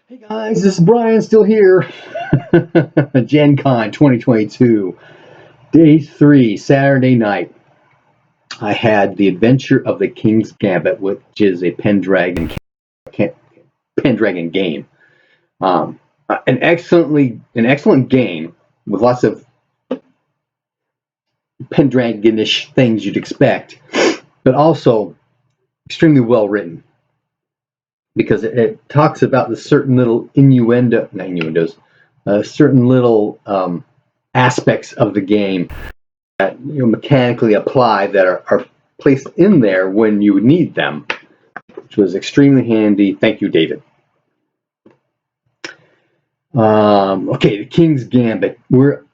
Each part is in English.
Hey guys, this is Brian, still here. Gen Con 2022, Day 3, Saturday night. I had the Adventure of the King's Gambit, which is a Pendragon game. An excellent game with lots of Pendragonish things you'd expect, but also extremely well written because it talks about the certain little certain little aspects of the game that mechanically apply that are placed in there when you need them, which was extremely handy. Thank you, David. Okay, the King's Gambit. We're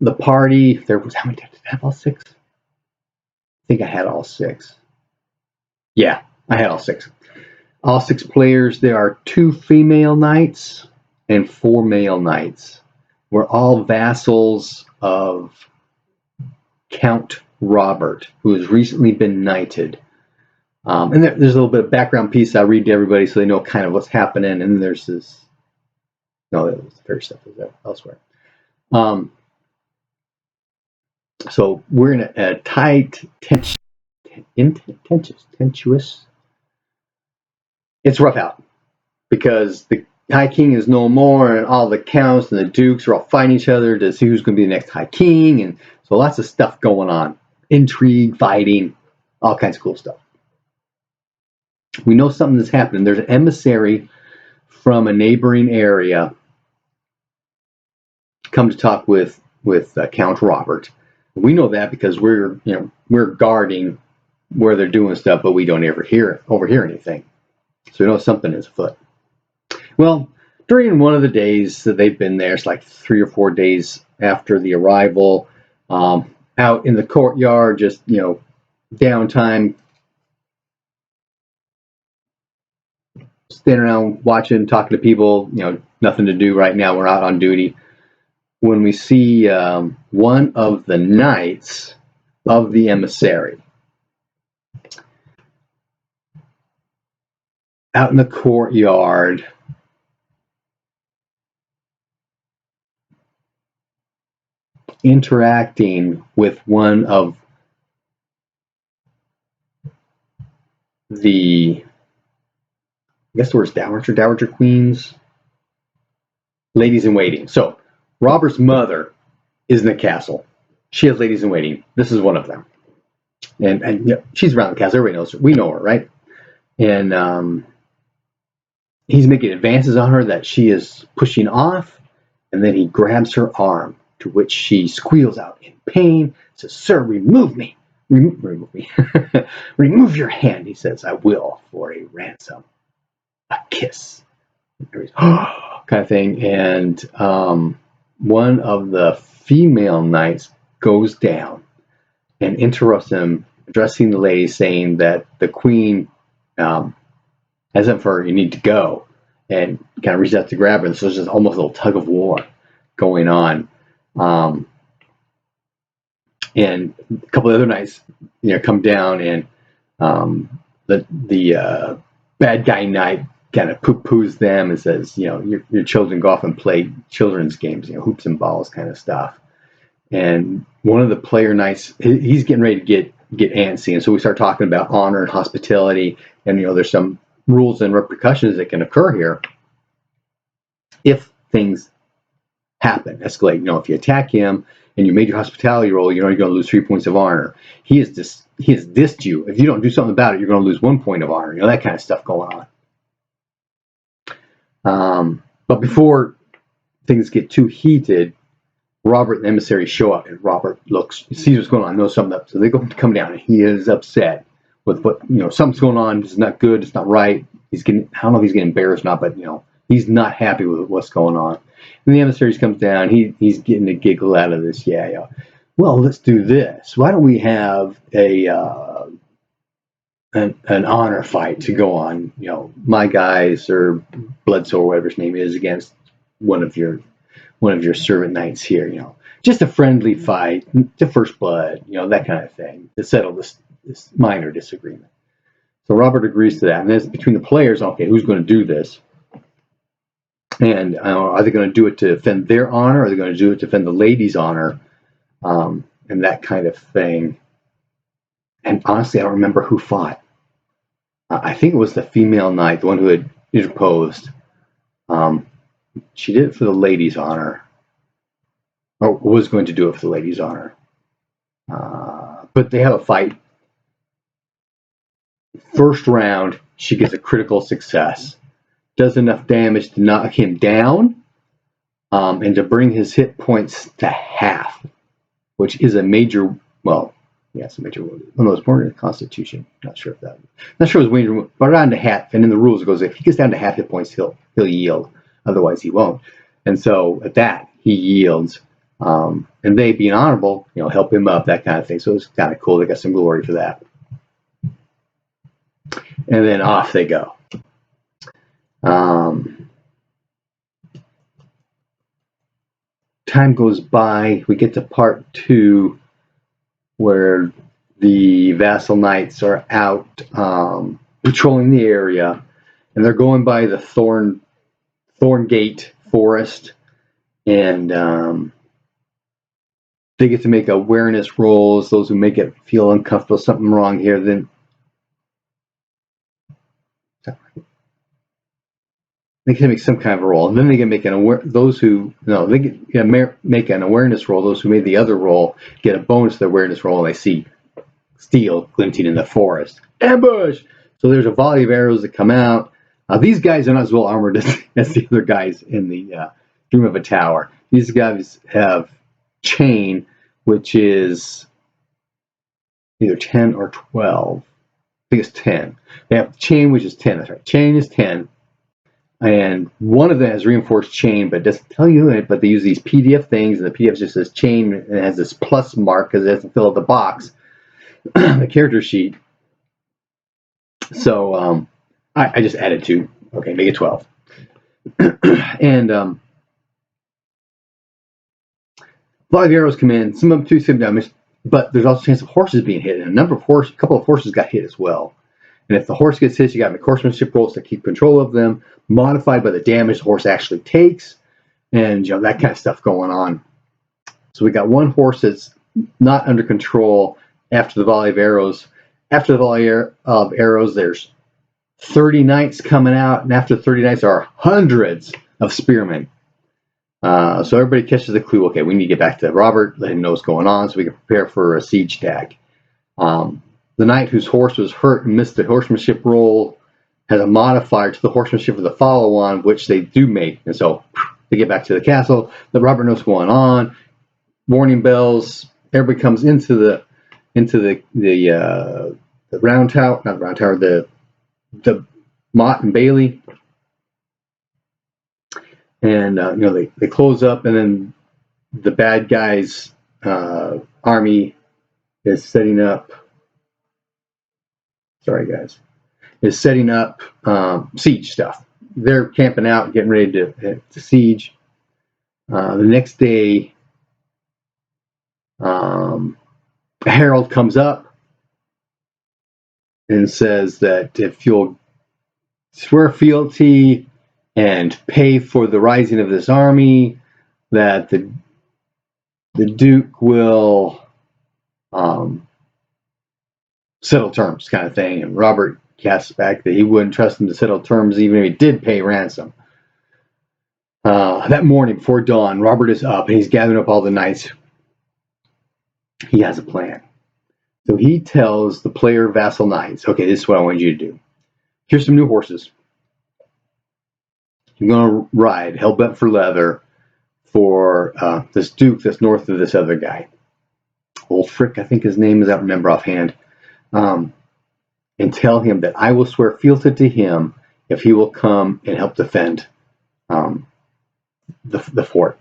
the party. There was how many? Did I have all six? I think I had all six. Yeah, I had all six. All six players. There are 2 female knights and 4 male knights. We're all vassals of Count Robert, who has recently been knighted. And there's a little bit of background piece I'll read to everybody so they know kind of what's happening. And then there's this. No, that was the fair stuff elsewhere. So we're in a tight, tensuous. It's rough out because the High King is no more, and all the counts and the dukes are all fighting each other to see who's going to be the next High King, and so lots of stuff going on, intrigue, fighting, all kinds of cool stuff. We know something is happening. There's an emissary from a neighboring area come to talk with Count Robert. We know that because we're guarding where they're doing stuff, but we don't ever overhear anything. So we know something is afoot. Well, during one of the days that they've been there, it's like 3 or 4 days after the arrival, out in the courtyard, just downtime, standing around watching, talking to people. Nothing to do right now. We're out on duty. When we see one of the knights of the emissary out in the courtyard, interacting with one of the, I guess the word's dowager queens, ladies in waiting. So Robert's mother is in the castle. She has ladies in waiting. This is one of them, and she's around the castle. Everybody knows her. We know her, right? And he's making advances on her that she is pushing off, and then he grabs her arm, to which she squeals out in pain, says, "Sir, remove me. Remove me. Remove your hand," he says. "I will, for a ransom. A kiss." Kind of thing. And one of the female knights goes down and interrupts him, addressing the lady, saying that the queen has it for her, you need to go, and kind of reaches out to grab her. And so there's just almost a little tug of war going on. And a couple of other knights, come down, and the bad guy knight kind of poo-poos them and says, your children go off and play children's games, hoops and balls kind of stuff. And one of the player knights, he's getting ready to get antsy, and so we start talking about honor and hospitality, and there's some rules and repercussions that can occur here if things escalate. If you attack him and you made your hospitality roll, you're going to lose 3 points of honor. He has dissed you. If you don't do something about it, you're going to lose 1 point of honor. That kind of stuff going on. But before things get too heated, Robert and the emissary show up, and Robert sees what's going on, knows something up. So they come down, and he is upset with what, something's going on. It's not good. It's not right. I don't know if he's getting embarrassed or not, but he's not happy with what's going on. And the emissary comes down. He's getting a giggle out of this. Yeah. Well, let's do this. Why don't we have an honor fight to go on? My guys, or Bledsoe or whatever his name is, against one of your servant knights here. Just a friendly fight, to first blood. That kind of thing, to settle this minor disagreement. So Robert agrees to that, and that's between the players. Okay, who's going to do this? And are they going to do it to defend their honor? Are they going to do it to defend the lady's honor? And that kind of thing. And honestly, I don't remember who fought. I think it was the female knight, the one who had interposed. She did it for the lady's honor, or was going to do it for the lady's honor. But they have a fight. First round, she gets a critical success. Does enough damage to knock him down, and to bring his hit points to half, which is a major, well, yeah, it's a major wound. One of those more in the Constitution. Not sure if that. Not sure it was major, but around to half. And in the rules, it goes if he gets down to half hit points, he'll yield. Otherwise, he won't. And so at that, he yields. And they, being honorable, help him up, that kind of thing. So it's kind of cool. They got some glory for that. And then off they go. Time goes by. We get to part 2, where the vassal knights are out patrolling the area, and they're going by the Thorngate Forest, and they get to make awareness rolls. Those who make it feel uncomfortable, something wrong here, then they can make some kind of a roll, and then they can make make an awareness roll. Those who made the other roll get a bonus to the awareness roll, and they see steel glinting in the forest. Ambush! So there's a volley of arrows that come out. These guys are not as well armored as the other guys in the Dream of a Tower. These guys have chain, which is either 10 or 12. I think it's 10. They have chain, which is 10. That's right. Chain is 10. And one of them has reinforced chain, but it doesn't tell you it. But they use these PDF things, and the PDF just says chain, and it has this plus mark because it doesn't fill out the box, the character sheet. So I just added 2. Okay, make it 12. And a lot of arrows come in. Some of them too seem damaged, but there's also a chance of horses being hit, and a couple of horses got hit as well. And if the horse gets hit, you got to make horsemanship rolls to keep control of them, modified by the damage the horse actually takes, and that kind of stuff going on. So we got one horse that's not under control after the volley of arrows. After the volley of arrows, there's 30 knights coming out, and after 30 knights there are hundreds of spearmen. So everybody catches the clue. Okay, we need to get back to Robert, let him know what's going on, so we can prepare for a siege attack. The knight whose horse was hurt and missed the horsemanship roll has a modifier to the horsemanship of the follow-on, which they do make. And so they get back to the castle. The Robert knows what's going on. Warning bells. Everybody comes into the round tower, not the round tower, the Mott and Bailey. And they close up, and then the bad guys' army is setting up. Sorry, guys. Is setting up siege stuff. They're camping out, getting ready to siege. The next day, a herald comes up and says that if you'll swear fealty and pay for the rising of this army, that the Duke will settle terms, kind of thing. And Robert casts back that he wouldn't trust him to settle terms even if he did pay ransom. That morning before dawn, Robert is up and he's gathering up all the knights. He has a plan. So he tells the player vassal knights, okay, this is what I want you to do. Here's some new horses. You're going to ride hell-bent for leather for this Duke that's north of this other guy. Old Frick, I think his name is, I don't remember offhand. And tell him that I will swear fealty to him if he will come and help defend the fort,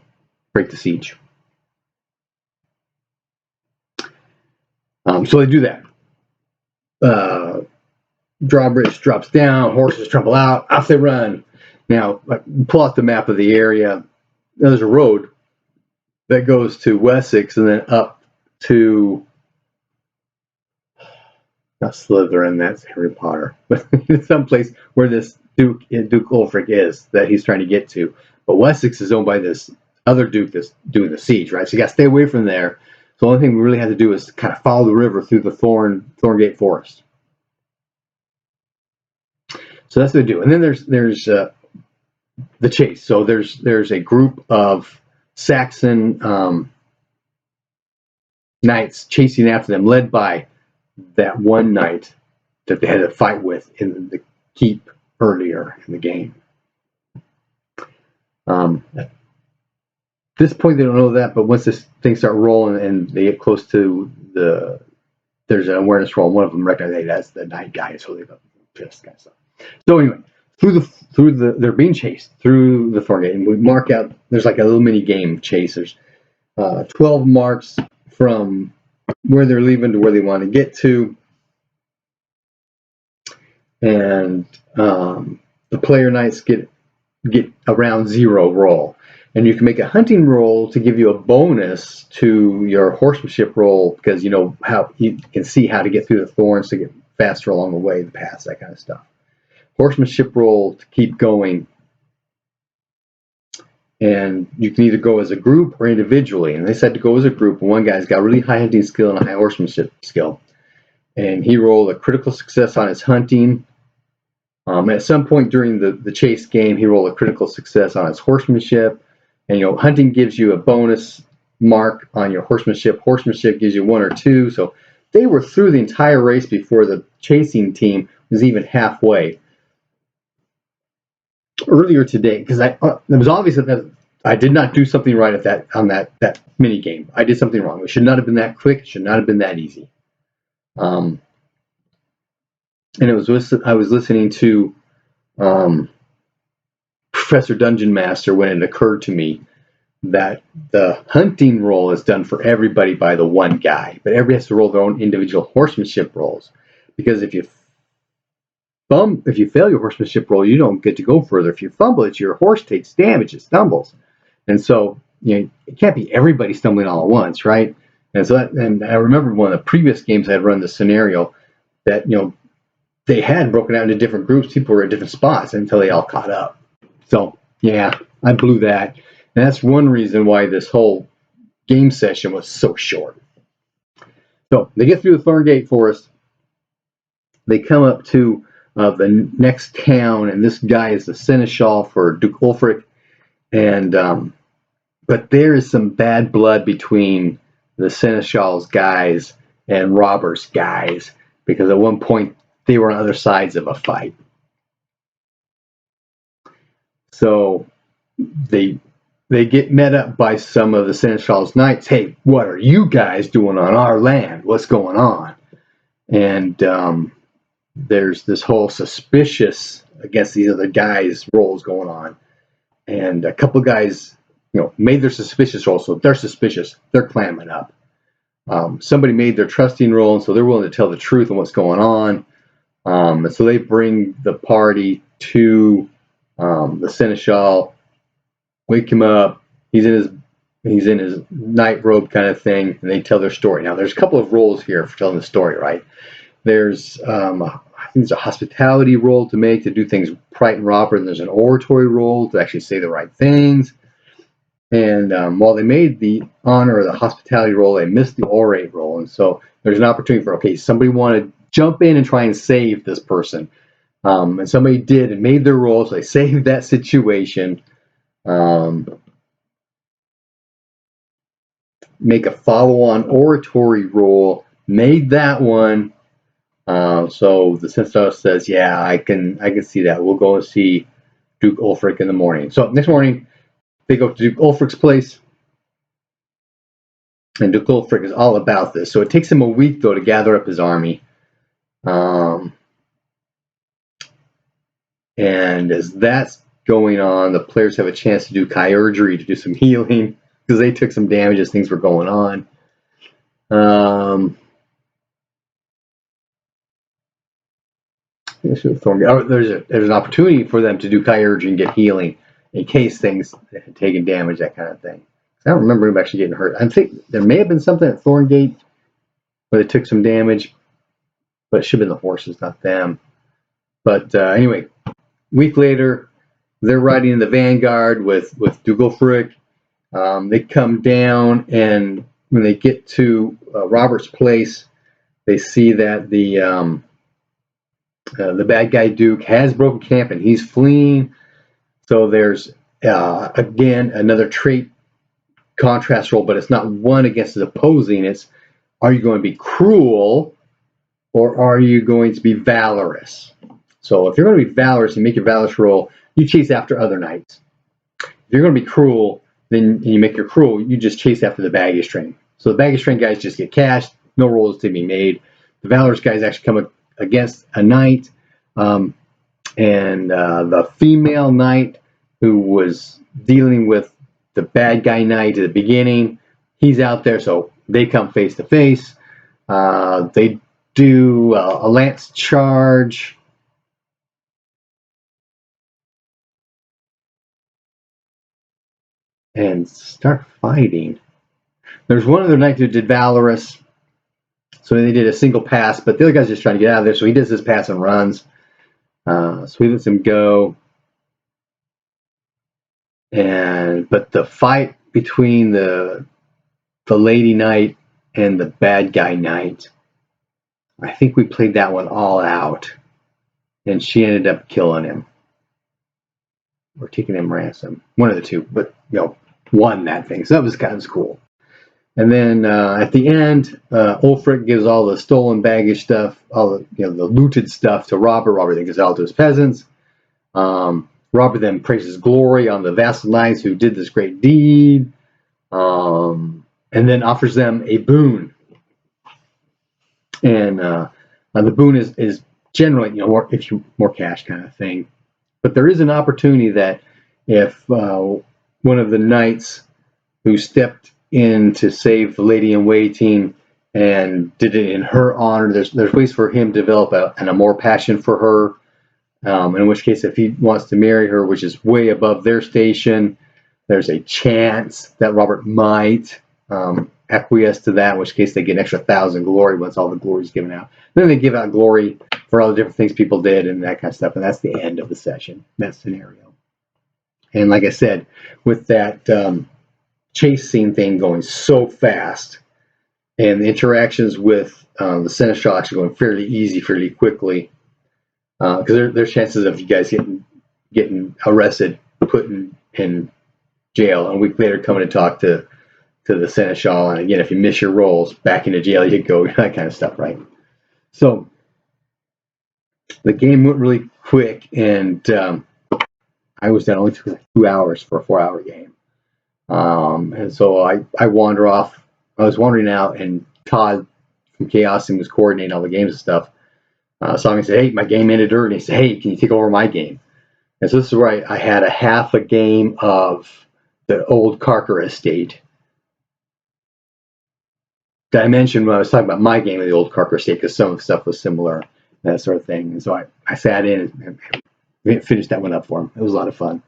break the siege. So they do that. Drawbridge drops down, horses trample out, off they run. Now, pull out the map of the area. There's a road that goes to Wessex and then up to, not Slytherin, that's Harry Potter, but someplace where this Duke Ulfric is that he's trying to get to. But Wessex is owned by this other Duke that's doing the siege, right? So you got to stay away from there. So the only thing we really have to do is kind of follow the river through the Thorngate Forest. So that's what they do. And then there's the chase. So there's a group of Saxon knights chasing after them, led by that one knight that they had to fight with in the keep earlier in the game. At this point, they don't know that, but once this thing start rolling and they get close to there's an awareness roll. One of them recognizes, hey, that's the night guy. So they got pissed kind of stuff. So anyway, they're being chased through the Thorngate, and we mark out. There's like a little mini game chase. There's 12 marks from where they're leaving to where they want to get to, and the player knights get around 0 roll, and you can make a hunting roll to give you a bonus to your horsemanship roll, because you know how you can see how to get through the thorns to get faster along the way, the paths, that kind of stuff. Horsemanship roll to keep going, and you can either go as a group or individually. And they said to go as a group. One guy's got really high hunting skill and a high horsemanship skill, and he rolled a critical success on his hunting. At some point during the chase game, he rolled a critical success on his horsemanship. And, you know, hunting gives you a bonus mark on your horsemanship. Horsemanship gives you 1 or 2. So they were through the entire race before the chasing team was even halfway. Earlier today, because it was obvious that I did not do something right on that mini game. I did something wrong. It should not have been that quick. It should not have been that easy. And I was listening to Professor Dungeon Master when it occurred to me that the hunting roll is done for everybody by the one guy, but everybody has to roll their own individual horsemanship rolls, because if you fail your horsemanship roll, you don't get to go further. If you fumble it, your horse takes damage, it stumbles, and so it can't be everybody stumbling all at once, right? And so and I remember one of the previous games I had run the scenario that they had broken out into different groups. People were at different spots until they all caught up. So yeah, I blew that, and that's one reason why this whole game session was so short. So they get through the Thorngate Forest. They come up to the next town, and this guy is the seneschal for Duke Ulfric, and but there is some bad blood between the seneschal's guys and Robert's guys, because at one point they were on other sides of a fight. So they get met up by some of the seneschal's knights. Hey, what are you guys doing on our land? What's going on? And there's this whole suspicious against these other guys rolls going on, and a couple guys made their suspicious roll, so they're suspicious, they're clamming up. Somebody made their trusting roll, and so they're willing to tell the truth on what's going on, and so they bring the party to the seneschal, wake him up. He's in his night robe kind of thing, and they tell their story. Now there's a couple of roles here for telling the story, right? There's I think there's a hospitality roll to make to do things right and proper, and there's an oratory roll to actually say the right things. And while they made the honor or the hospitality roll, they missed the orate roll, and so there's an opportunity for, okay, somebody want to jump in and try and save this person, and somebody did and made their roll, so they saved that situation. Make a follow-on oratory roll, made that one. So the seneschal says, yeah, I can see that. We'll go and see Duke Ulfric in the morning. So next morning, they go to Duke Ulfric's place, and Duke Ulfric is all about this. So it takes him a week, though, to gather up his army. And as that's going on, the players have a chance to do chirurgery, to do some healing, because they took some damage as things were going on. There's an opportunity for them to do chirurgery and get healing in case things had taken damage, that kind of thing. I don't remember him actually getting hurt. I think there may have been something at Thorngate where they took some damage, but it should have been the horses, not them. But anyway, week later, they're riding in the Vanguard with Dougal Frick. They come down, and when they get to Robert's place, they see that the bad guy Duke has broken camp and he's fleeing. So there's again another trait contrast roll, but it's not one against the opposing. It's, are you going to be cruel or are you going to be valorous? So if you're going to be valorous, you make your valorous roll, you chase after other knights. If you're going to be cruel, then you make your cruel, you just chase after the baggage train. So the baggage train guys just get cashed, no rolls to be made. The valorous guys actually come against a knight, and the female knight who was dealing with the bad guy knight at the beginning, he's out there, so they come face to face. They do a lance charge. And start fighting. There's one other knight who did valorous, so they did a single pass, but the other guy's just trying to get out of there, so he does his pass and runs. So he lets him go. But the fight between the lady knight and the bad guy knight, I think we played that one all out, and she ended up killing him or taking him ransom, one of the two, but won that thing. So that was kind of cool. And then at the end, Ulfric gives all the stolen baggage stuff, all the looted stuff to Robert. Robert then gives it all to his peasants. Robert then praises glory on the vassal knights who did this great deed, and then offers them a boon. And the boon is generally more cash kind of thing. But there is an opportunity that if one of the knights who stepped in to save the lady in waiting and did it in her honor, there's ways for him to develop a more passion for her. In which case, if he wants to marry her, which is way above their station, there's a chance that Robert might acquiesce to that, in which case they get an extra 1,000 glory once all the glory is given out. Then they give out glory for all the different things people did and that kind of stuff, and that's the end of the session, that scenario. And like I said, with that chase scene thing going so fast, and the interactions with the seneschal actually going fairly easy, fairly quickly, because there's chances of you guys getting arrested, put in jail, and a week later coming to talk to the seneschal, and again, if you miss your rolls, back into jail you go, that kind of stuff, right? So the game went really quick, and I was done. Only took like 2 hours for a 4-hour game, and so I wander off. I was wandering out, and Todd from Chaos was coordinating all the games and stuff. So I'm gonna say, hey, my game ended early. And he said, hey, can you take over my game? And so this is where I had a half a game of the old Carker estate that I mentioned when I was talking about my game of the old Carker estate, because some of the stuff was similar, that sort of thing. And so I sat in and finished that one up for him. It was a lot of fun.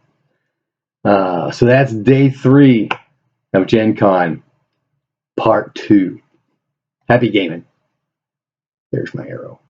So that's day 3 of Gen Con Part 2. Happy gaming. There's my arrow.